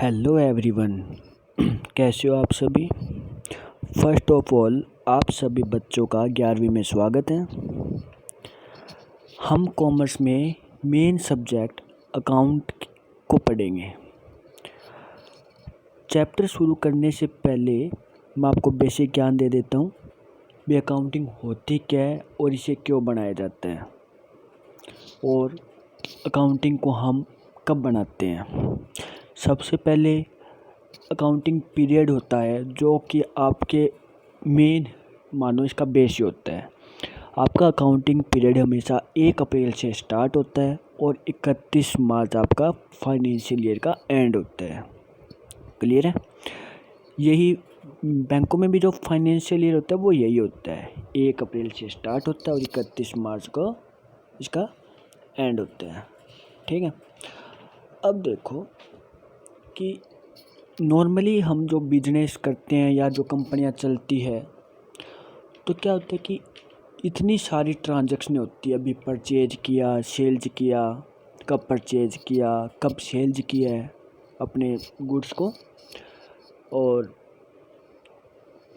Hello everyone. कैसे हो आप सभी। फर्स्ट ऑफ ऑल आप सभी बच्चों का 11वीं में स्वागत है। हम कॉमर्स में मेन सब्जेक्ट अकाउंट को पढ़ेंगे। चैप्टर शुरू करने से पहले मैं आपको बेसिक ज्ञान दे देता हूँ भी अकाउंटिंग होती क्या है और इसे क्यों बनाया जाता है और अकाउंटिंग को हम कब बनाते हैं। सबसे पहले अकाउंटिंग पीरियड होता है जो कि आपके मेन मानो इसका बेस ही होता है। आपका अकाउंटिंग पीरियड हमेशा 1 अप्रैल से स्टार्ट होता है और 31 मार्च आपका फाइनेंशियल ईयर का एंड होता है। क्लियर है। यही बैंकों में भी जो फाइनेंशियल ईयर होता है वो यही होता है, 1 अप्रैल से स्टार्ट होता है और 31 मार्च को इसका एंड होता है। ठीक है। अब देखो कि नॉर्मली हम जो बिजनेस करते हैं या जो कंपनियां चलती है तो क्या होता है कि इतनी सारी ट्रांजैक्शन होती है। अभी परचेज किया, सेल्स किया, कब परचेज किया, कब सेल्स किया है अपने गुड्स को, और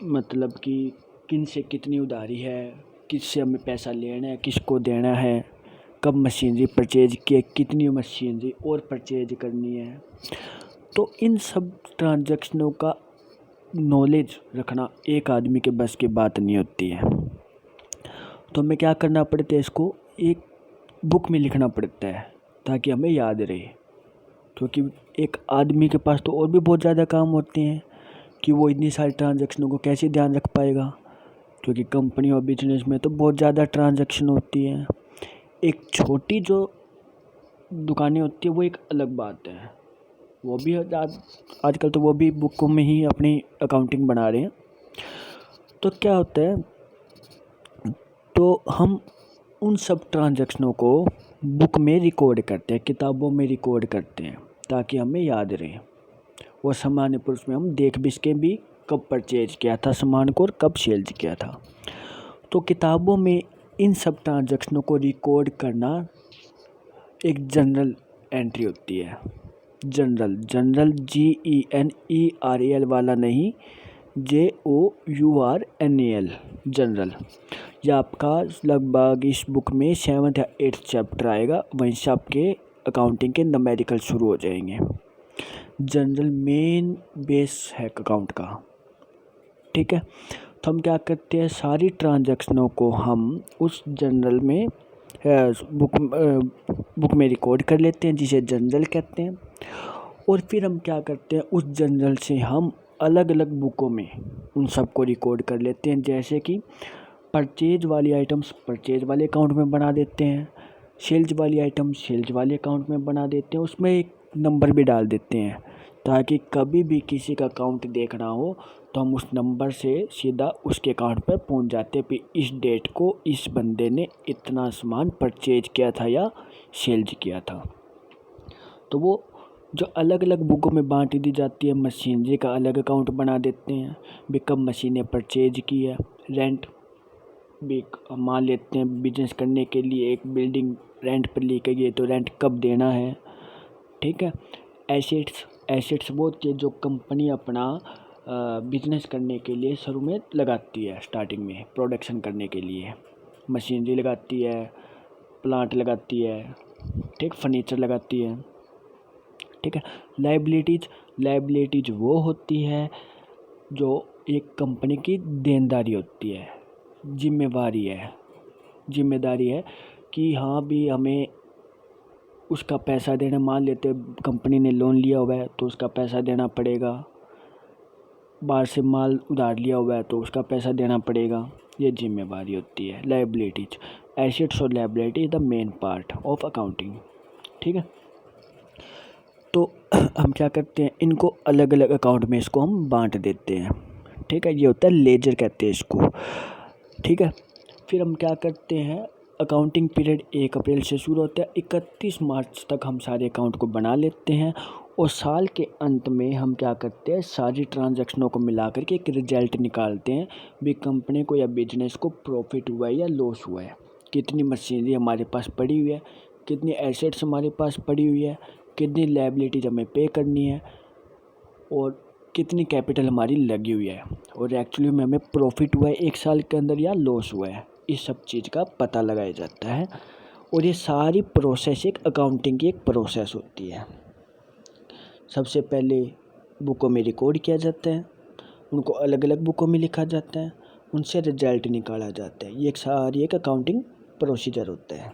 मतलब कि किन से कितनी उधारी है, किससे हमें पैसा लेना है, किसको देना है, कब मशीनरी परचेज की है, कितनी मशीनरी और परचेज करनी है। तो इन सब ट्रांजैक्शनों का नॉलेज रखना एक आदमी के बस की बात नहीं होती है। तो हमें क्या करना पड़ता है, इसको एक बुक में लिखना पड़ता है ताकि हमें याद रहे। क्योंकि एक आदमी के पास तो और भी बहुत ज़्यादा काम होते हैं कि वो इतनी सारी ट्रांजैक्शनों को कैसे ध्यान रख पाएगा। क्योंकि कंपनी और बिजनेस में तो बहुत ज़्यादा ट्रांजैक्शन होती है। एक छोटी जो दुकानें होती है वो एक अलग बात है, वो भी आजकल तो वो भी बुकों में ही अपनी अकाउंटिंग बना रहे हैं। तो क्या होता है, तो हम उन सब ट्रांजैक्शनों को बुक में रिकॉर्ड करते हैं, किताबों में रिकॉर्ड करते हैं ताकि हमें याद रहे। वो सामान्य पुरुष में हम देख भी सकें भी कब परचेज किया था सामान को और कब सेल्स किया था। तो किताबों में इन सब ट्रांजैक्शनों को रिकॉर्ड करना एक जनरल एंट्री होती है। जनरल GENERAL वाला नहीं, JOURNAL जनरल। यह आपका लगभग इस बुक में 7th या 8th चैप्टर आएगा, वहीं से आपके अकाउंटिंग के न्यूमेरिकल शुरू हो जाएंगे। जनरल मेन बेस है अकाउंट का। ठीक है। तो हम क्या करते हैं, सारी ट्रांजैक्शनों को हम उस जनरल में बुक में रिकॉर्ड कर लेते हैं जिसे जनरल कहते हैं। और फिर हम क्या करते हैं, उस जनरल से हम अलग अलग बुकों में उन सब को रिकॉर्ड कर लेते हैं। जैसे कि परचेज वाली आइटम्स परचेज वाले अकाउंट में बना देते हैं, सेल्स वाली आइटम सेल्स वाले अकाउंट में बना देते हैं, उसमें एक नंबर भी डाल देते हैं ताकि कभी भी किसी का अकाउंट देखना हो तो हम उस नंबर से सीधा उसके अकाउंट पर पहुंच जाते हैं। फिर इस डेट को इस बंदे ने इतना सामान परचेज किया था या सेल्स किया था। तो वो जो अलग अलग बुकों में बांट दी जाती है। मशीनरी का अलग अकाउंट बना देते हैं भी कब मशीनें परचेज की है। रेंट भी मान लेते हैं, बिजनेस करने के लिए एक बिल्डिंग रेंट पर लेके गए तो रेंट कब देना है। ठीक है। एसेट्स वो होती है जो कंपनी अपना बिजनेस करने के लिए शुरू में लगाती है, स्टार्टिंग में प्रोडक्शन करने के लिए मशीनरी लगाती है, प्लांट लगाती है, ठीक, फर्नीचर लगाती है। ठीक है। लाइबिलिटीज वो होती है जो एक कंपनी की देनदारी होती है, जिम्मेदारी है कि हाँ भी हमें उसका पैसा देना। मान लेते कंपनी ने लोन लिया हुआ है तो उसका पैसा देना पड़ेगा, बाहर से माल उधार लिया हुआ है तो उसका पैसा देना पड़ेगा। ये जिम्मेवारी होती है लाइबिलिटीज। एसेट्स और liability is the main part of accounting. ठीक है। तो हम क्या करते हैं, इनको अलग अलग अकाउंट में इसको हम बांट देते हैं। ठीक है। ये होता है लेजर कहते हैं इसको। ठीक है। फिर हम क्या करते हैं, अकाउंटिंग पीरियड 1 अप्रैल से शुरू होता है, 31 मार्च तक हम सारे अकाउंट को बना लेते हैं। और साल के अंत में हम क्या करते हैं, सारी ट्रांजैक्शनों को मिला करके एक रिजल्ट निकालते हैं भी कंपनी को या बिजनेस को प्रॉफिट हुआ है या लॉस हुआ है, कितनी मशीनरी हमारे पास पड़ी हुई है, कितनी एसेट्स हमारे पास पड़ी हुई है, कितनी लायबिलिटीज हमें पे करनी है। और कितनी कैपिटल हमारी लगी हुई है और एक्चुअली में हमें प्रॉफिट हुआ है 1 साल के अंदर या लॉस हुआ है, इस सब चीज़ का पता लगाया जाता है। और ये सारी प्रोसेस एक अकाउंटिंग की एक प्रोसेस होती है। सबसे पहले बुकों में रिकॉर्ड किया जाता है, उनको अलग अलग बुकों में लिखा जाता है, उनसे रिजल्ट निकाला जाता है। ये एक सारी एक अकाउंटिंग प्रोसीजर होता है।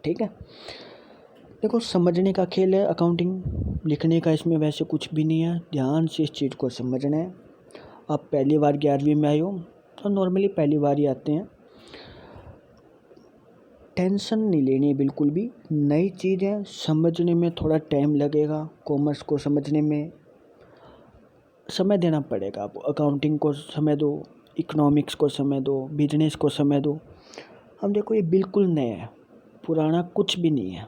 ठीक है, देखो समझने का खेल है अकाउंटिंग, लिखने का इसमें वैसे कुछ भी नहीं है, ध्यान से इस चीज़ को समझना है। आप पहली बार 11वीं में आए हो तो नॉर्मली पहली बार ही आते हैं, टेंशन नहीं लेनी है बिल्कुल भी। नई चीज़ें समझने में थोड़ा टाइम लगेगा, कॉमर्स को समझने में समय देना पड़ेगा। आप अकाउंटिंग को समय दो, इकोनॉमिक्स को समय दो, बिजनेस को समय दो। हम देखो ये बिल्कुल नया है, पुराना कुछ भी नहीं है,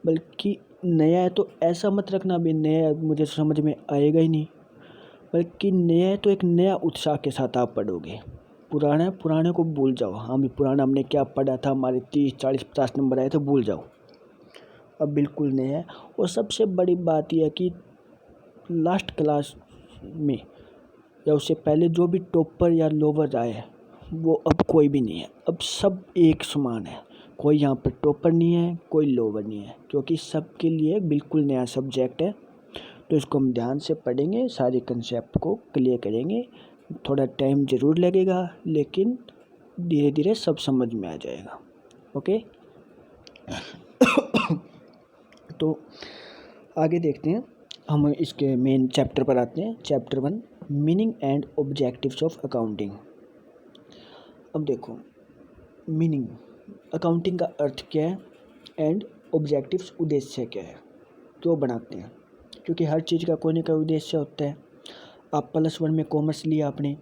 बल्कि नया है तो ऐसा मत रखना भी नया है मुझे समझ में आएगा ही नहीं, बल्कि नया है तो एक नया उत्साह के साथ आप पढ़ोगे। पुराना है, पुराने को भूल जाओ। हाँ भी पुराना हमने क्या पढ़ा था, हमारे 30 40 50 नंबर आए थे, भूल जाओ। अब बिल्कुल नया है। और सबसे बड़ी बात यह है कि लास्ट क्लास में या उससे पहले जो भी टॉपर या लोवर आए वो अब कोई भी नहीं है, अब सब एक समान है। कोई यहाँ पर टॉपर नहीं है, कोई लोवर नहीं है, क्योंकि सबके लिए बिल्कुल नया सब्जेक्ट है। तो इसको हम ध्यान से पढ़ेंगे, सारे कंसेप्ट को क्लियर करेंगे। थोड़ा टाइम ज़रूर लगेगा, लेकिन धीरे धीरे सब समझ में आ जाएगा। ओके तो आगे देखते हैं, हम इसके मेन चैप्टर पर आते हैं। Chapter 1, meaning and objectives of accounting. अब देखो मीनिंग, अकाउंटिंग का अर्थ क्या है एंड ऑब्जेक्टिव्स उद्देश्य क्या है, क्यों बनाते हैं, क्योंकि हर चीज़ का कोई ना कोई उद्देश्य होता है। आप +1 में कॉमर्स लिया आपने,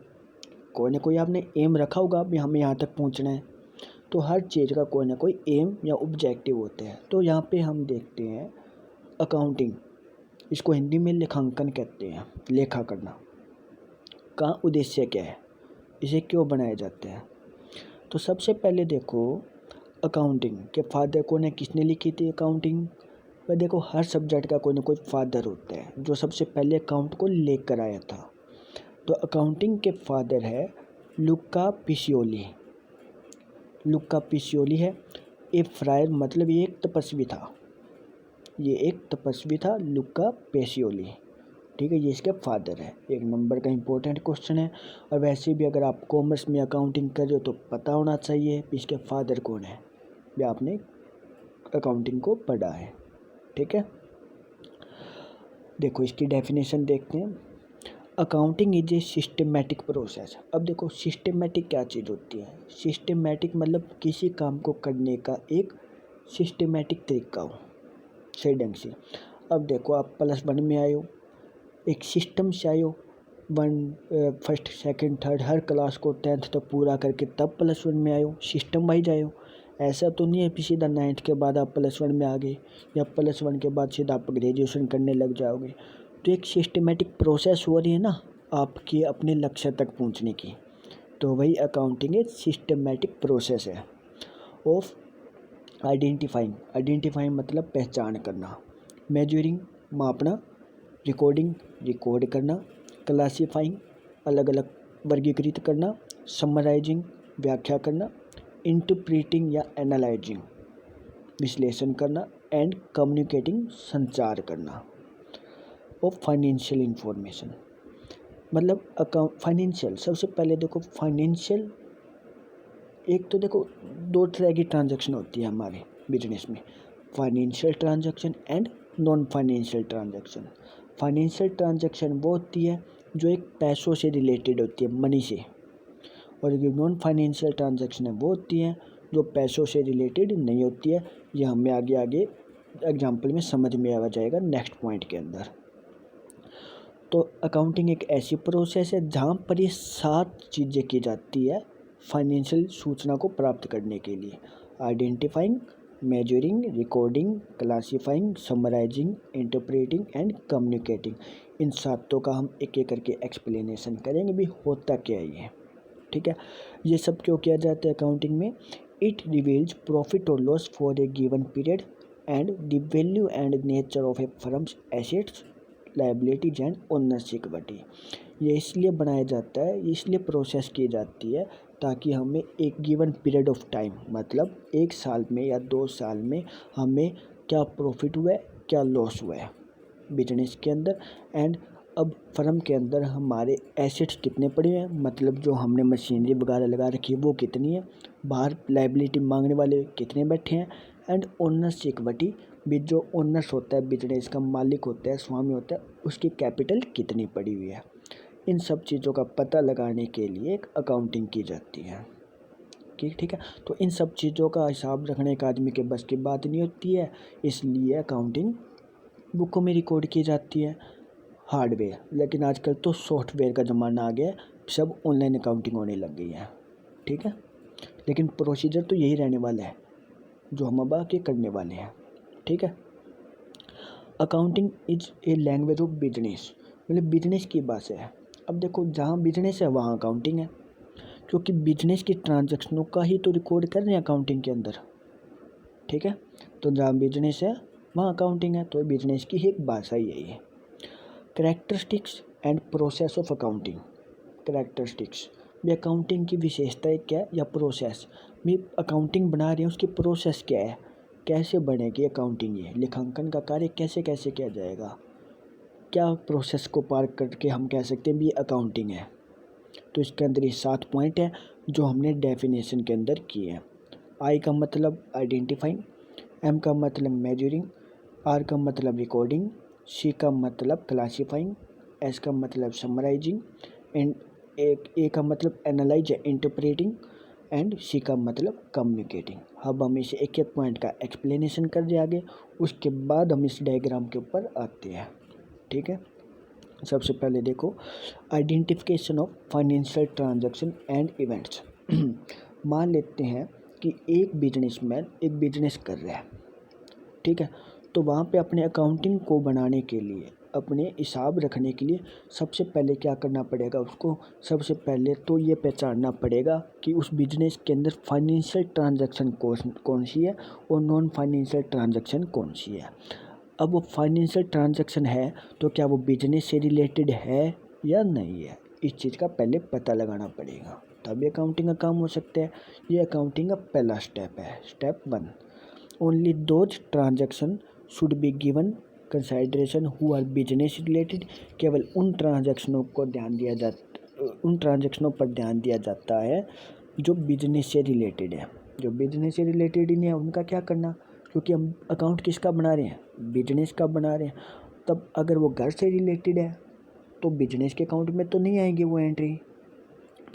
कोई ना कोई आपने एम रखा होगा भी हमें यहाँ तक पहुँचना है, तो हर चीज़ का कोई ना कोई एम या ऑब्जेक्टिव होता है। तो यहाँ पे हम देखते हैं अकाउंटिंग, इसको हिंदी में लेखांकन कहते हैं, लेखा करना का उद्देश्य क्या है, इसे क्यों बनाया जाता है। तो सबसे पहले देखो अकाउंटिंग के फादर कौन है, किसने लिखी थी अकाउंटिंग। वह देखो हर सब्जेक्ट का कोई ना कोई फादर होता है जो सबसे पहले अकाउंट को लेकर आया था। तो अकाउंटिंग के फादर है लुका पिसियोली। लुका पिसियोली है ए फ्रायर, मतलब ये एक तपस्वी था, ये एक तपस्वी था लुका पेसियोली। ठीक है, ये इसके फादर है। 1 नंबर का इंपॉर्टेंट क्वेश्चन है। और वैसे भी अगर आप कॉमर्स में अकाउंटिंग कर रहे हो तो पता होना चाहिए कि इसके फादर कौन है, या आपने अकाउंटिंग को पढ़ा है। ठीक है, देखो इसकी डेफिनेशन देखते हैं। Accounting is a systematic process. अब देखो सिस्टमेटिक क्या चीज़ होती है, सिस्टमेटिक मतलब किसी काम को करने का एक सिस्टमेटिक तरीका हो, सही ढंग से। अब देखो आप +1 में आए हो, एक सिस्टम से आए हो, 1 2 3 हर क्लास को 10th तक पूरा करके तब +1 में आए हो, सिस्टम वाइज आए हो। ऐसा तो नहीं है कि सीधा 9th के बाद आप +1 में आ गए, या +1 के बाद सीधा आप ग्रेजुएशन करने लग जाओगे। तो एक सिस्टमेटिक प्रोसेस हो रही है ना आपकी अपने लक्ष्य तक पहुंचने की, तो वही अकाउंटिंग एक सिस्टमेटिक प्रोसेस है ऑफ आइडेंटिफाइंग मतलब पहचान करना, मेजरिंग मापना, रिकॉर्ड करना, क्लासीफाइंग अलग अलग वर्गीकृत करना, समराइजिंग व्याख्या करना, इंटरप्रीटिंग या एनालाइजिंग विश्लेषण करना, एंड कम्युनिकेटिंग संचार करना। और फाइनेंशियल इंफॉर्मेशन मतलब अकाउंट फाइनेंशियल, सबसे पहले देखो फाइनेंशियल, एक तो देखो 2 तरह की ट्रांजैक्शन होती है हमारे बिजनेस में, financial transaction and non financial transaction. Financial transaction वो होती है जो एक पैसों से रिलेटेड होती है, मनी से, और जो नॉन फाइनेंशियल ट्रांजैक्शन है वो होती है जो पैसों से रिलेटेड नहीं होती है। ये हमें आगे आगे एग्जाम्पल में समझ में आ जाएगा नेक्स्ट पॉइंट के अंदर। तो अकाउंटिंग एक ऐसी प्रोसेस है जहाँ पर ये 7 चीज़ें की जाती है फाइनेंशियल सूचना को प्राप्त करने के लिए, identifying, measuring, recording, classifying, summarising, interpreting and communicating. इन 7 का हम एक एक करके एक्सप्लेनेशन करेंगे भी होता क्या है ये। ठीक है, ये सब क्यों किया जाता है अकाउंटिंग में। इट रिवील्स प्रॉफिट और loss for a given period and the value and nature of A firms assets liabilities and owners equity. ये इसलिए बनाया जाता है, इसलिए प्रोसेस की जाती है ताकि हमें एक गिवन पीरियड ऑफ टाइम, मतलब 1 साल में या 2 साल में हमें क्या प्रॉफिट हुआ है, क्या लॉस हुआ है बिजनेस के अंदर, एंड अब फर्म के अंदर हमारे एसेट्स कितने पड़े हैं, मतलब जो हमने मशीनरी वगैरह लगा रखी है वो कितनी है, बाहर लायबिलिटी मांगने वाले कितने बैठे हैं, एंड ओनर्स इक्विटी भी, जो ओनर्स होता है बिजनेस का, मालिक होता है, स्वामी होता है, उसकी कैपिटल कितनी पड़ी हुई है। इन सब चीज़ों का पता लगाने के लिए एक अकाउंटिंग की जाती है। ठीक है, तो इन सब चीज़ों का हिसाब रखने एक आदमी के बस की बात नहीं होती है, इसलिए अकाउंटिंग बुकों में रिकॉर्ड की जाती है, हार्डवेयर। लेकिन आजकल तो सॉफ्टवेयर का ज़माना आ गया है, सब ऑनलाइन अकाउंटिंग होने लग गई है। ठीक है, लेकिन प्रोसीजर तो यही रहने वाला है जो हम अब आके करने वाले हैं। ठीक है, accounting is a language of business, मतलब बिजनेस की भाषा है। अब देखो, जहाँ बिजनेस है वहाँ अकाउंटिंग है, क्योंकि बिजनेस की ट्रांजैक्शनों का ही तो रिकॉर्ड कर रहे हैं अकाउंटिंग के अंदर। ठीक है, तो जहाँ बिजनेस है वहाँ अकाउंटिंग है, तो बिजनेस की ही एक भाषा यही है। Characteristics and process of accounting. Characteristics भी अकाउंटिंग की विशेषताएं क्या है, या प्रोसेस भी अकाउंटिंग बना रहे हैं उसकी प्रोसेस क्या है, कैसे बनेगी अकाउंटिंग, ये लेखांकन का कार्य कैसे कैसे किया जाएगा, क्या प्रोसेस को पार करके हम कह सकते हैं भी अकाउंटिंग है। तो इसके अंदर ये 7 पॉइंट है जो हमने डेफिनेशन के अंदर किए हैं। आई का मतलब आइडेंटिफाइंग, एम का मतलब मेजरिंग, आर का मतलब रिकॉर्डिंग, सी का मतलब क्लासीफाइंग, एस का मतलब समराइजिंग, एंड ए का मतलब एनालाइज या इंटरप्रेटिंग, एंड सी का मतलब कम्युनिकेटिंग। अब हम इसे एक एक पॉइंट का एक्सप्लेनेशन कर रहे आगे, उसके बाद हम इस डायग्राम के ऊपर आते हैं। ठीक है, सबसे पहले देखो, identification of financial transaction and events. मान लेते हैं कि एक बिजनेसमैन एक बिजनेस कर रहा है। ठीक है, तो वहाँ पे अपने अकाउंटिंग को बनाने के लिए, अपने हिसाब रखने के लिए सबसे पहले क्या करना पड़ेगा उसको, सबसे पहले तो ये पहचानना पड़ेगा कि उस बिजनेस के अंदर फाइनेंशियल ट्रांजैक्शन कौन सी है और नॉन फाइनेंशियल ट्रांजैक्शन कौन सी है। अब वो फाइनेंशियल ट्रांजैक्शन है तो क्या वो बिजनेस से रिलेटेड है या नहीं है, इस चीज़ का पहले पता लगाना पड़ेगा, तभी अकाउंटिंग का काम हो सकता है। ये अकाउंटिंग का पहला स्टेप है, step 1। Only those transaction should be given consideration who are business related. केवल उन ट्रांजैक्शनों पर ध्यान दिया जाता है जो बिजनेस से रिलेटेड है। जो बिजनेस से रिलेटेड ही नहीं है उनका क्या करना, क्योंकि हम अकाउंट किसका बना रहे हैं, बिजनेस का बना रहे हैं। तब अगर वो घर से रिलेटेड है तो बिजनेस के अकाउंट में तो नहीं आएगी वो एंट्री।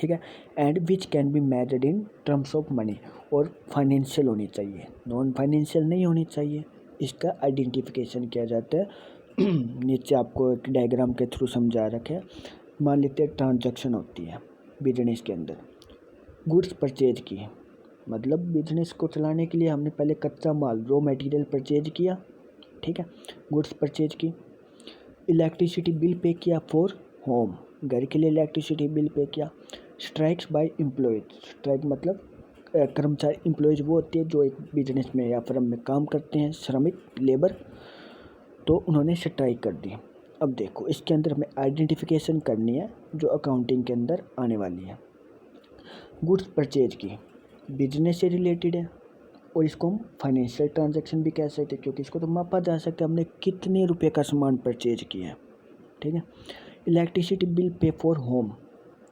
ठीक है, and which can be measured in terms of money, और फाइनेंशियल होनी चाहिए, नॉन फाइनेंशियल नहीं होनी चाहिए। इसका आइडेंटिफिकेशन किया जाता है। नीचे आपको एक डायग्राम के थ्रू समझा रखे हैं। मान लेते हैं ट्रांजैक्शन होती है बिजनेस के अंदर, गुड्स परचेज की, मतलब बिजनेस को चलाने के लिए हमने पहले कच्चा माल, रॉ मटेरियल परचेज किया। ठीक है, गुड्स परचेज की। इलेक्ट्रिसिटी बिल पे किया फॉर होम, घर के लिए इलेक्ट्रिसिटी बिल पे किया। स्ट्राइक्स बाय एम्प्लॉयज, स्ट्राइक मतलब कर्मचारी, एम्प्लॉयज वो होते हैं जो एक बिजनेस में या फर्म में काम करते हैं, श्रमिक, लेबर, तो उन्होंने स्ट्राइक कर दी। अब देखो, इसके अंदर हमें आइडेंटिफिकेशन करनी है जो अकाउंटिंग के अंदर आने वाली है। गुड्स परचेज की, बिजनेस से रिलेटेड है, और इसको हम फाइनेंशियल ट्रांजैक्शन भी कह सकते हैं, क्योंकि इसको तो मापा जा सकता है हमने कितने रुपए का सामान परचेज किया है। ठीक है, electricity bill pay for home,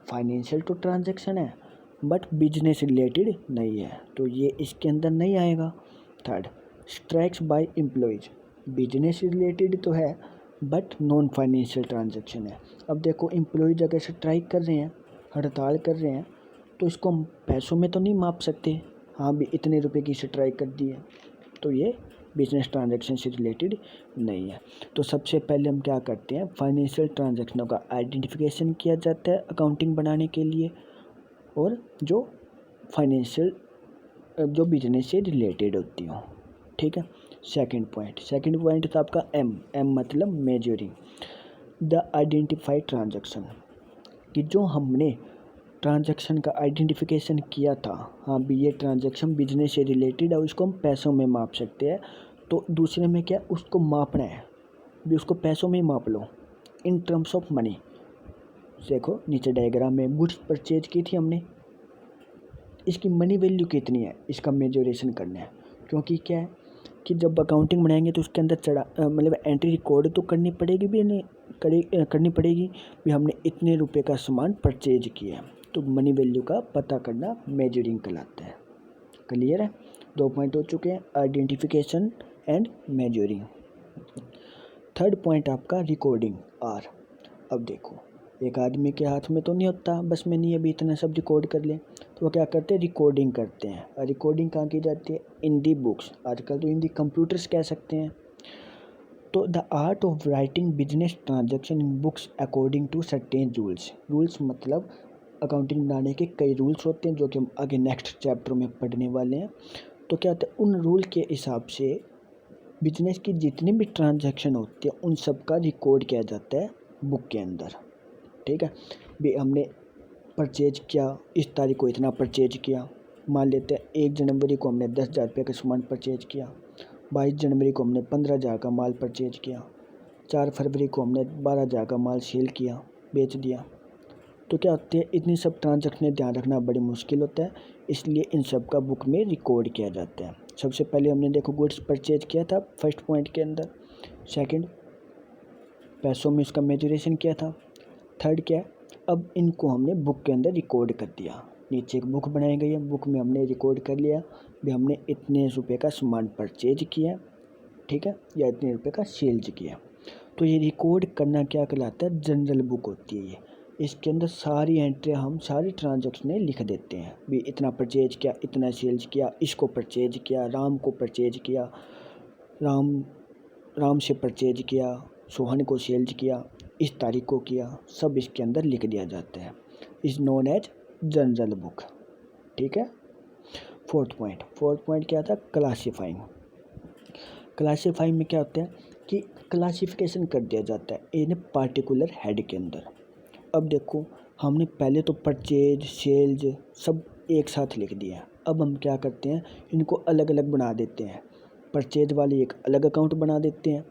financial तो ट्रांजैक्शन है बट बिजनेस रिलेटेड नहीं है, तो ये इसके अंदर नहीं आएगा। Third, strikes by employees, business related तो है बट नॉन फाइनेंशियल ट्रांजैक्शन है। अब देखो, एम्प्लॉयज अगर स्ट्राइक कर रहे हैं, हड़ताल कर रहे हैं, तो इसको हम पैसों में तो नहीं माप सकते, हाँ भी इतने रुपए की स्ट्राइक कर दी है, तो ये बिजनेस ट्रांजैक्शन से रिलेटेड नहीं है। तो सबसे पहले हम क्या करते हैं, फाइनेंशियल ट्रांजैक्शनों का आइडेंटिफिकेशन किया जाता है अकाउंटिंग बनाने के लिए, और जो फाइनेंशियल जो बिजनेस से रिलेटेड होती हो। ठीक है, सेकंड पॉइंट था आपका एम मतलब मेजरिंग द आइडेंटिफाइड ट्रांजैक्शन, कि जो हमने ट्रांजैक्शन का आइडेंटिफिकेशन किया था, हाँ भी ये ट्रांजैक्शन बिजनेस से रिलेटेड है, उसको हम पैसों में माप सकते हैं। तो दूसरे में क्या, उसको मापना है भी, उसको पैसों में ही माप लो। In terms of money. देखो नीचे डायग्राम में गुड्स परचेज की थी हमने, इसकी मनी वैल्यू कितनी है इसका मेजोरेशन करना है। क्योंकि क्या है कि जब अकाउंटिंग बनाएंगे तो उसके अंदर मतलब एंट्री रिकॉर्ड तो करनी पड़ेगी भी नहीं, करनी पड़ेगी भी हमने इतने रुपए का सामान परचेज किया है। तो मनी वैल्यू का पता करना मेजरिंग कहलाता है। क्लियर है? 2 पॉइंट हो चुके हैं, identification and measuring. Third point आपका रिकॉर्डिंग आर। अब देखो एक आदमी के हाथ में तो नहीं होता बस में नहीं अभी इतना सब रिकॉर्ड कर ले, तो वो क्या करते हैं रिकॉर्डिंग करते हैं। और रिकॉर्डिंग कहाँ की जाती है? इन दी बुक्स, आजकल तो इन दी कंप्यूटर्स कह सकते हैं। तो the art of writing business transaction in books according to certain rules. Rules मतलब अकाउंटिंग बनाने के कई रूल्स होते हैं जो कि हम आगे नेक्स्ट चैप्टर में पढ़ने वाले हैं। तो क्या होता है उन रूल के हिसाब से बिजनेस की जितनी भी ट्रांजैक्शन होती है उन सब का रिकॉर्ड किया जाता है बुक के अंदर। ठीक है भी हमने परचेज किया, इस तारीख को इतना परचेज किया। मान लेते हैं 1 जनवरी को हमने 10,000 रुपये का सामान परचेज किया, 22 जनवरी को हमने 15,000 का माल परचेज किया, 4 फरवरी को हमने 12,000 का माल सेल किया, बेच दिया। तो क्या होते हैं इतनी सब ट्रांजैक्शन ध्यान रखना बड़ी मुश्किल होता है, इसलिए इन सब का बुक में रिकॉर्ड किया जाता है। सबसे पहले हमने देखो गुड्स परचेज किया था फर्स्ट पॉइंट के अंदर, सेकंड पैसों में उसका मेजरेशन किया था, थर्ड क्या है अब इनको हमने बुक के अंदर रिकॉर्ड कर दिया। नीचे एक बुक बनाई गई है, बुक में हमने रिकॉर्ड कर लिया भी हमने इतने रुपए का सामान परचेज किया, ठीक है, या इतने रुपए का सेल्स किया। तो ये रिकॉर्ड करना क्या कहलाता है? जनरल बुक होती है ये। इसके अंदर सारी एंट्री हम सारी ट्रांजैक्शनें लिख देते हैं भी इतना परचेज किया, इतना सेल्स किया, इसको परचेज किया, राम को परचेज किया, राम से परचेज किया, सोहन को सेल्स किया, इस तारीख को किया, सब इसके अंदर लिख दिया जाता है। Is known as general book. ठीक है। फोर्थ पॉइंट क्या था? क्लासीफाइंग। क्लासीफाइंग में क्या होता है कि क्लासिफिकेशन कर दिया जाता है इन पार्टिकुलर हेड के अंदर। अब देखो हमने पहले तो परचेज सेल्स सब एक साथ लिख दिया, अब हम क्या करते हैं इनको अलग अलग बना देते हैं। परचेज वाले एक अलग अकाउंट बना देते हैं,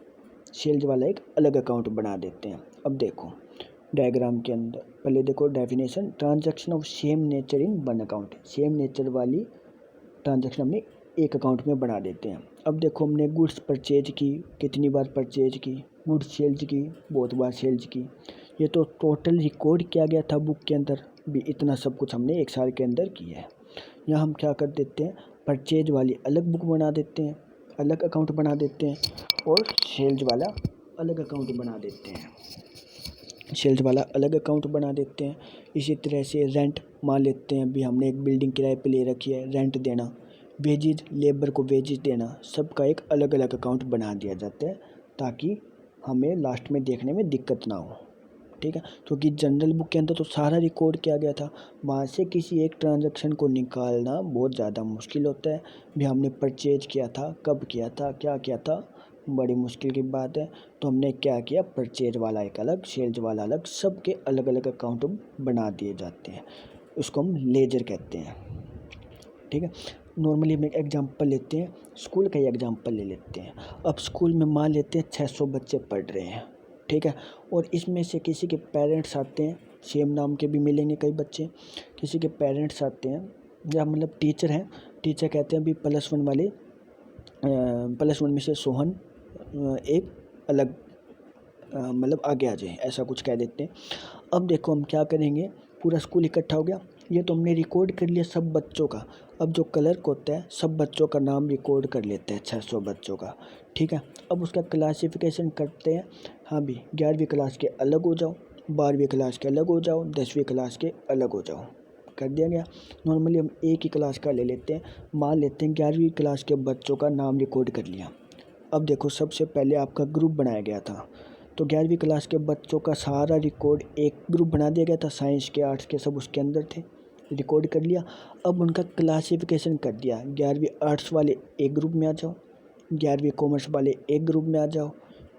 सेल्स वाला एक अलग अकाउंट बना देते हैं। अब देखो डायग्राम के अंदर पहले देखो definition, transaction of same nature in one account. Same nature वाली ट्रांजैक्शन हमने एक अकाउंट में बना देते हैं। अब देखो हमने गुड्स परचेज की, कितनी बार परचेज की, गुड्स सेल्स की, बहुत बार सेल्स की। ये तो टोटल रिकॉर्ड किया गया था बुक के अंदर भी, इतना सब कुछ हमने एक साल के अंदर किया है। यहाँ हम क्या कर देते हैं परचेज वाली अलग बुक बना देते हैं, अलग अकाउंट बना देते हैं, और सेल्स वाला अलग अकाउंट बना देते हैं, सेल्स वाला अलग अकाउंट बना देते हैं। इसी तरह से रेंट मान लेते हैं भी हमने एक बिल्डिंग किराए पे ले रखी है, रेंट देना, वेजेज लेबर को वेजेज देना, सबका एक अलग अलग अकाउंट बना दिया जाता है ताकि हमें लास्ट में देखने में दिक्कत ना हो। ठीक है, क्योंकि जनरल बुक के अंदर तो सारा रिकॉर्ड किया गया था, वहाँ से किसी एक ट्रांजैक्शन को निकालना बहुत ज़्यादा मुश्किल होता है भी हमने परचेज किया था, कब किया था, क्या किया था, बड़ी मुश्किल की बात है। तो हमने क्या किया परचेज वाला एक अलग, सेल्स वाला अलग, सबके अलग अलग अकाउंट बना दिए जाते हैं, उसको हम लेजर कहते हैं। ठीक है, नॉर्मली हम एक एग्जांपल लेते हैं, स्कूल का ही एग्जांपल ले लेते हैं। अब स्कूल में मान लेते हैं 600 बच्चे पढ़ रहे हैं, ठीक है, और इसमें से किसी के पेरेंट्स आते हैं, सेम नाम के भी मिलेंगे कई बच्चे, किसी के पेरेंट्स आते हैं या मतलब टीचर हैं, टीचर कहते हैं अभी +1 वाले +1 में से सोहन एक अलग मतलब आगे आ जाए, ऐसा कुछ कह देते हैं। अब देखो हम क्या करेंगे, पूरा स्कूल इकट्ठा हो गया, ये तो हमने रिकॉर्ड कर लिया सब बच्चों का। अब जो क्लर्क होता है सब बच्चों का नाम रिकॉर्ड कर लेते हैं, 600 बच्चों का। ठीक है, अब उसका क्लासिफिकेशन करते हैं, हाँ भी 11वीं क्लास के अलग हो जाओ, 12वीं क्लास के अलग हो जाओ, 10वीं क्लास के अलग हो जाओ, कर दिया गया। नॉर्मली हम एक ही क्लास का ले लेते हैं, मान लेते हैं 11वीं क्लास के बच्चों का नाम रिकॉर्ड कर लिया। अब देखो सबसे पहले आपका ग्रुप बनाया गया था, तो 11वीं क्लास के बच्चों का सारा रिकॉर्ड एक ग्रुप बना दिया गया था, साइंस के आर्ट्स के सब उसके अंदर थे, रिकॉर्ड कर लिया। अब उनका क्लासिफिकेशन कर दिया, 11वीं आर्ट्स वाले एक ग्रुप में आ जाओ, 11वीं कॉमर्स वाले एक ग्रुप में आ जाओ,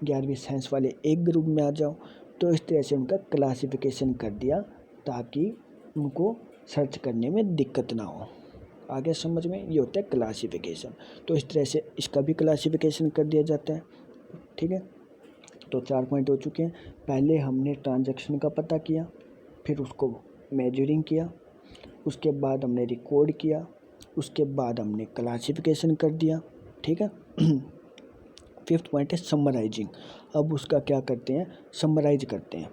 11वीं साइंस वाले एक ग्रुप में आ जाओ। तो इस तरह से उनका क्लासिफिकेशन कर दिया ताकि उनको सर्च करने में दिक्कत ना हो। आगे समझ में, ये होता है क्लासिफिकेशन। तो इस तरह से इसका भी क्लासिफिकेशन कर दिया जाता है। ठीक है, तो 4 पॉइंट हो चुके हैं। पहले हमने ट्रांजैक्शन का पता किया, फिर उसको मेजरिंग किया, उसके बाद हमने रिकॉर्ड किया, उसके बाद हमने क्लासिफिकेशन कर दिया, ठीक है। फिफ्थ पॉइंट है समराइजिंग। अब उसका क्या करते हैं, समराइज करते हैं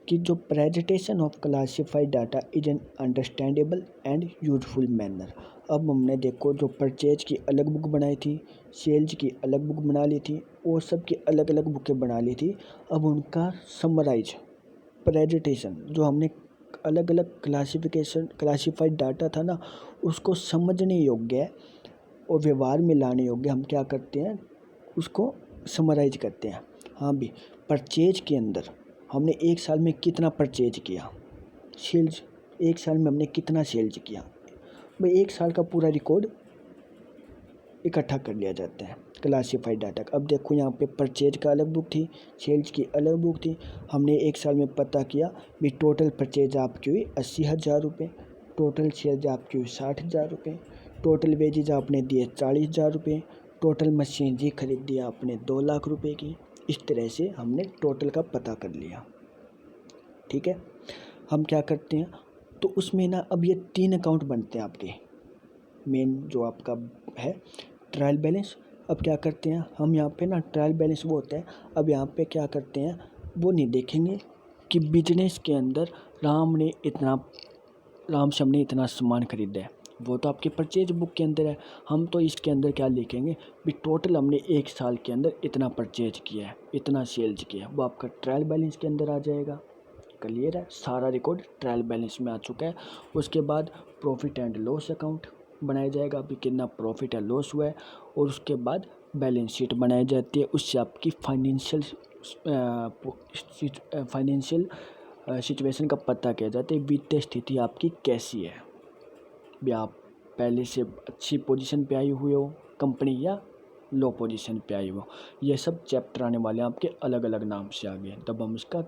कि जो presentation of classified data is an understandable and useful manner. अब हमने देखो जो परचेज की अलग बुक बनाई थी, सेल्स की अलग बुक बना ली थी और सब की अलग अलग बुकें बना ली थी। अब उनका समराइज प्रेजेंटेशन, जो हमने अलग अलग क्लासिफाइड डाटा था ना, उसको समझने योग्य है और व्यवहार में लाने योग्य हम क्या करते हैं, उसको समराइज करते हैं। हाँ भी, परचेज के अंदर हमने एक साल में कितना परचेज किया, सेल्स एक साल में हमने कितना सेल्स किया, भाई एक साल का पूरा रिकॉर्ड इकट्ठा कर लिया जाता है क्लासिफाइड डाटा का। अब देखो यहाँ पे परचेज का अलग बुक थी, सेल्स की अलग बुक थी। हमने एक साल में पता किया भी टोटल परचेज आपकी हुई 80,000 रुपये, टोटल सेल्स आपकी हुई 60,000 रुपये, टोटल वेजेज आपने दिए 40,000 रुपये, टोटल मशीनरी खरीद दिया आपने 2 लाख रुपए की। इस तरह से हमने टोटल का पता कर लिया, ठीक है। हम क्या करते हैं, तो उसमें ना अब ये 3 अकाउंट बनते हैं आपके, मेन जो आपका है ट्रायल बैलेंस। अब क्या करते हैं हम यहाँ पे ना, ट्रायल बैलेंस वो होता है। अब यहाँ पे क्या करते हैं, वो नहीं देखेंगे कि बिजनेस के अंदर राम श्याम ने इतना सामान खरीदा है, वो तो आपके परचेज बुक के अंदर है। हम तो इसके अंदर क्या लिखेंगे भी टोटल हमने एक साल के अंदर इतना परचेज किया है, इतना सेल्स किया है, वो आपका ट्रायल बैलेंस के अंदर आ जाएगा। क्लियर है, सारा रिकॉर्ड ट्रायल बैलेंस में आ चुका है। उसके बाद प्रॉफिट एंड लॉस अकाउंट बनाया जाएगा, अभी कितना प्रॉफिट या लॉस हुआ है, और उसके बाद बैलेंस शीट बनाई जाती है। उससे आपकी फाइनेंशियल सिचुएशन का पता किया जाता है, वित्तीय स्थिति आपकी कैसी है, भी आप पहले से अच्छी पोजीशन पे आई हुए हो कंपनी या लो पोजीशन पे आई हो। ये सब चैप्टर आने वाले हैं आपके अलग अलग नाम से आगे, तब हम इसका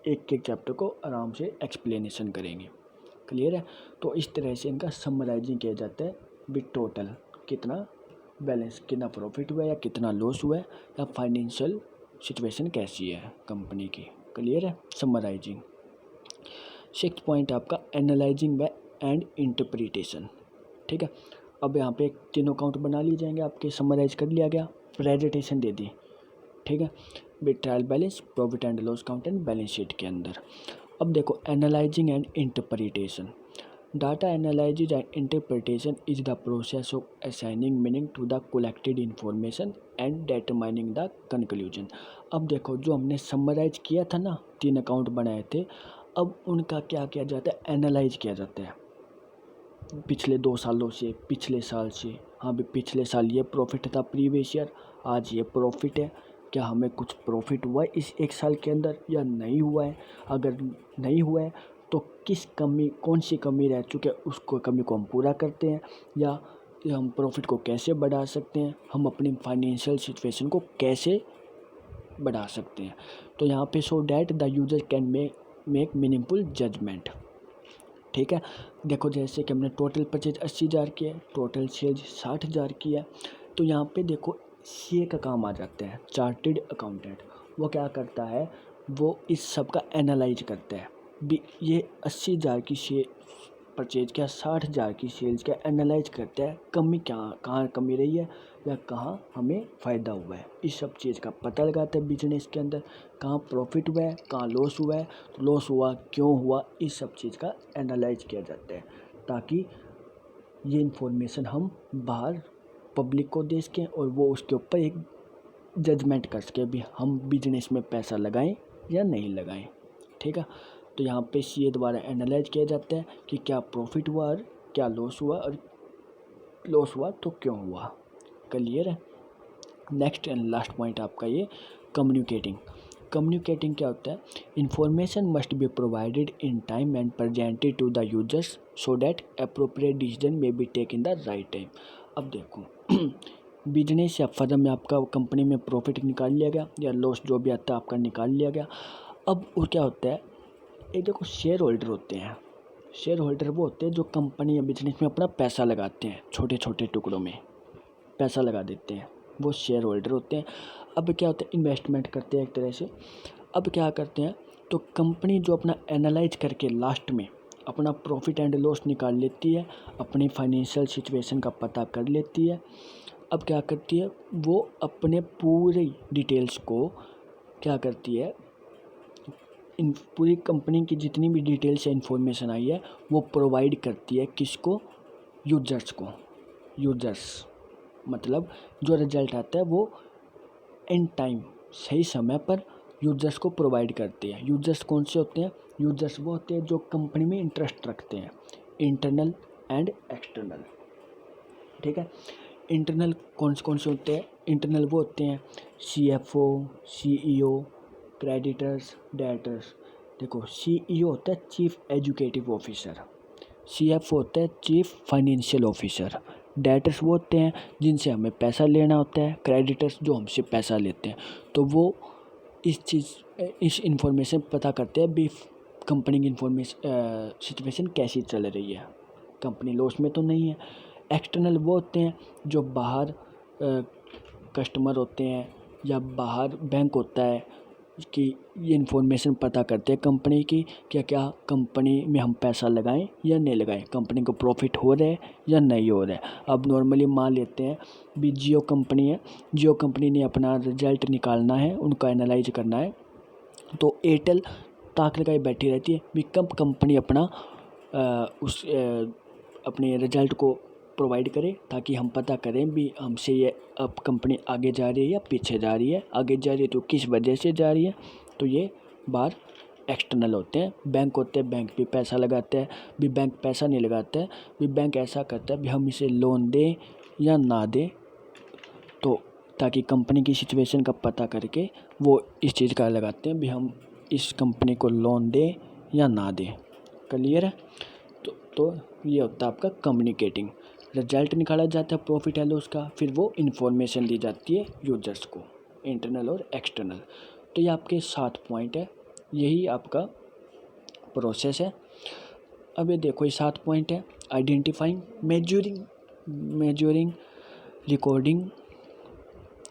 एक एक चैप्टर को आराम से एक्सप्लेनेशन करेंगे। क्लियर है, तो इस तरह से इनका समराइजिंग किया जाता है भी टोटल कितना बैलेंस, कितना प्रॉफिट हुआ है या कितना लॉस हुआ है, या फाइनेंशियल सिचुएशन कैसी है कंपनी की। क्लियर है, समराइजिंग। सिक्स्थ पॉइंट आपका एनालाइजिंग व एंड इंटरप्रिटेशन, ठीक है। अब यहाँ पे तीनों अकाउंट बना लिए जाएंगे आपके, समराइज कर लिया गया, प्रेजेंटेशन दे दी, ठीक है, with trial balance, profit and loss account and balance sheet के अंदर। अब देखो analysing and interpretation. Data analysis and interpretation is the process of assigning meaning to the collected information and determining the conclusion. अब देखो जो हमने summarise किया था ना, 3 अकाउंट बनाए थे, अब उनका क्या किया जाता है, एनालाइज किया जाता है पिछले 2 सालों से, पिछले साल से। हाँ भी पिछले साल ये प्रॉफिट था प्रीवियस ईयर, आज ये प्रॉफिट है, क्या हमें कुछ प्रॉफिट हुआ है इस एक साल के अंदर या नहीं हुआ है। अगर नहीं हुआ है तो कौन सी कमी रह चुकी है, उसको कमी को हम पूरा करते हैं, या हम प्रॉफिट को कैसे बढ़ा सकते हैं, हम अपनी फाइनेंशियल सिचुएशन को कैसे बढ़ा सकते हैं। तो यहाँ पे so that the user can make meaningful judgement, ठीक है। देखो जैसे कि हमने टोटल परचेज 80,000 की है, टोटल सेल्स 60,000 की है, तो यहाँ पे देखो सीए का काम आ जाता है, चार्टेड अकाउंटेंट। वो क्या करता है, वो इस सब का एनालाइज करता है भी ये 80,000 की परचेज क्या 60,000 की सेल्स क्या एनालाइज करता है, कमी कहाँ कमी रही है या कहाँ हमें फ़ायदा हुआ है, इस सब चीज़ का पता लगाता है बिजनेस के अंदर। कहाँ प्रॉफिट हुआ है, कहाँ लॉस हुआ है, तो लॉस हुआ क्यों हुआ, इस सब चीज़ का एनालाइज किया जाता है, ताकि ये इन्फॉर्मेशन हम बाहर पब्लिक को दे सकें और वो उसके ऊपर एक जजमेंट कर सके भी हम बिजनेस में पैसा लगाएं या नहीं लगाएं, ठीक है। तो यहाँ पे सीए द्वारा एनालाइज किया जाता है कि क्या प्रॉफिट हुआ और क्या लॉस हुआ, और लॉस हुआ तो क्यों हुआ। क्लियर है। नेक्स्ट एंड लास्ट पॉइंट आपका ये कम्युनिकेटिंग। कम्युनिकेटिंग क्या होता है, information must be provided in time and presented to the users so that appropriate decision may be take in the right time. अब देखो बिजनेस या फर्म में आपका कंपनी में प्रॉफिट निकाल लिया गया या लॉस जो भी आता है आपका निकाल लिया गया। अब वो क्या होता है, एक देखो शेयर होल्डर होते हैं, शेयर होल्डर वो होते हैं जो कंपनी या बिजनेस में अपना पैसा लगाते हैं, छोटे छोटे टुकड़ों में पैसा लगा देते हैं, वो शेयर होल्डर होते हैं। अब क्या होता है, इन्वेस्टमेंट करते हैं एक तरह से। अब क्या करते हैं, तो कंपनी जो अपना एनालाइज करके लास्ट में अपना प्रॉफिट एंड लॉस निकाल लेती है, अपनी फाइनेंशियल सिचुएशन का पता कर लेती है। अब क्या करती है, वो अपने पूरी डिटेल्स को क्या करती है, इन पूरी कंपनी की जितनी भी डिटेल्स या इन्फॉर्मेशन आई है वो प्रोवाइड करती है किसको, यूजर्स को। यूजर्स मतलब जो रिजल्ट आता है वो इन टाइम, सही समय पर यूजर्स को प्रोवाइड करते हैं। यूजर्स कौन से होते हैं, यूजर्स वो होते हैं जो कंपनी में इंटरेस्ट रखते हैं, इंटरनल एंड एक्सटर्नल। ठीक है, इंटरनल कौन से होते हैं, इंटरनल वो होते हैं CFO, CEO, क्रेडिटर्स, डेटर्स। देखो CEO होता है चीफ एजुकेटिव ऑफिसर, CFO होता है चीफ फाइनेंशियल ऑफिसर, डेटर्स वो होते हैं जिनसे हमें पैसा लेना होता है, क्रेडिटर्स जो हमसे पैसा लेते हैं। तो वो इस इंफॉर्मेशन पता करते हैं भी कंपनी की सिचुएशन कैसी चल रही है, कंपनी लॉस में तो नहीं है। एक्सटर्नल वो होते हैं जो बाहर कस्टमर होते हैं या बाहर बैंक होता है कि ये इन्फॉर्मेशन पता करते हैं कंपनी की, क्या क्या कंपनी में हम पैसा लगाएं या नहीं लगाएं, कंपनी को प्रॉफिट हो रहा है या नहीं हो रहा है। अब नॉर्मली मान लेते हैं भी जियो कंपनी है, जियो कंपनी ने अपना रिजल्ट निकालना है, उनका एनालाइज करना है, तो एयरटेल ताक लगाई बैठी रहती है भी कब कंपनी अपना अपने रिजल्ट को प्रोवाइड करे, ताकि हम पता करें भी हमसे ये अब कंपनी आगे जा रही है या पीछे जा रही है। आगे जा रही है तो किस वजह से जा रही है, तो ये बार एक्सटर्नल होते हैं। बैंक होते हैं, बैंक भी पैसा लगाते हैं, भी बैंक पैसा नहीं लगाता है, भी बैंक ऐसा करता है भी हम इसे लोन दें या ना दें, तो ताकि कंपनी की सिचुएशन का पता करके वो इस चीज़ का लगाते हैं भी हम इस कंपनी को लोन दें या ना दें। क्लियर है, तो ये होता है आपका कम्युनिकेटिंग। रिजल्ट निकाला जाता है प्रॉफिट एंड लॉस का, फिर वो इन्फॉर्मेशन दी जाती है यूजर्स को, इंटरनल और एक्सटर्नल। तो ये आपके 7 पॉइंट है, यही आपका प्रोसेस है। अब ये देखो ये 7 पॉइंट है, identifying, measuring, recording,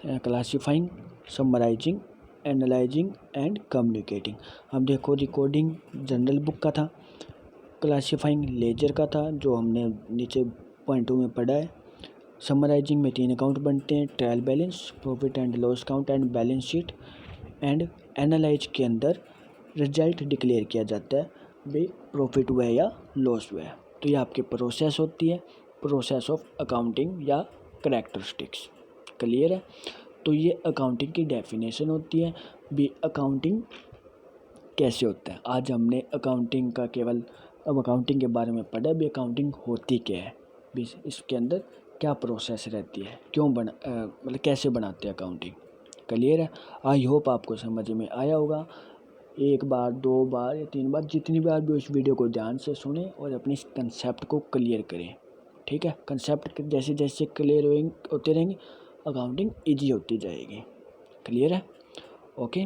classifying, summarising, analysing and communicating. अब देखो रिकॉर्डिंग जनरल बुक का था, क्लासीफाइंग लेजर का था जो हमने नीचे पॉइंटों में पढ़ा है, समराइजिंग में 3 अकाउंट बनते हैं, trial balance, profit and loss account and balance sheet, and analyse के अंदर रिजल्ट डिक्लेयर किया जाता है भाई प्रॉफिट हुआ है या लॉस हुआ है। तो ये आपकी प्रोसेस होती है, प्रोसेस ऑफ अकाउंटिंग या करैक्टरिस्टिक्स। क्लियर है, तो ये अकाउंटिंग की डेफिनेशन होती है भी अकाउंटिंग कैसे होता है। आज हमने अकाउंटिंग का केवल अब अकाउंटिंग के बारे में पढ़ा भी अकाउंटिंग होती क्या है, भी इसके अंदर क्या प्रोसेस रहती है, क्यों मतलब कैसे बनाते हैं अकाउंटिंग। क्लियर है, आई होप आपको समझ में आया होगा। 1 बार 2 बार या 3 बार जितनी बार भी उस वीडियो को ध्यान से सुने और अपनी इस कंसेप्ट को क्लियर करें। ठीक है, कंसेप्ट जैसे जैसे क्लियर होते रहेंगे अकाउंटिंग ईजी होती जाएगी। क्लियर है, ओके।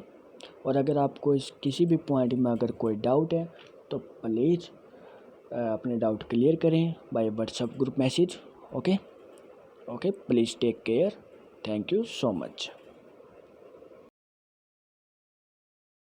और अगर आपको इस किसी भी पॉइंट में अगर कोई डाउट है तो प्लीज़ अपने डाउट क्लियर करें by WhatsApp group message. Okay, please take care, thank you so much.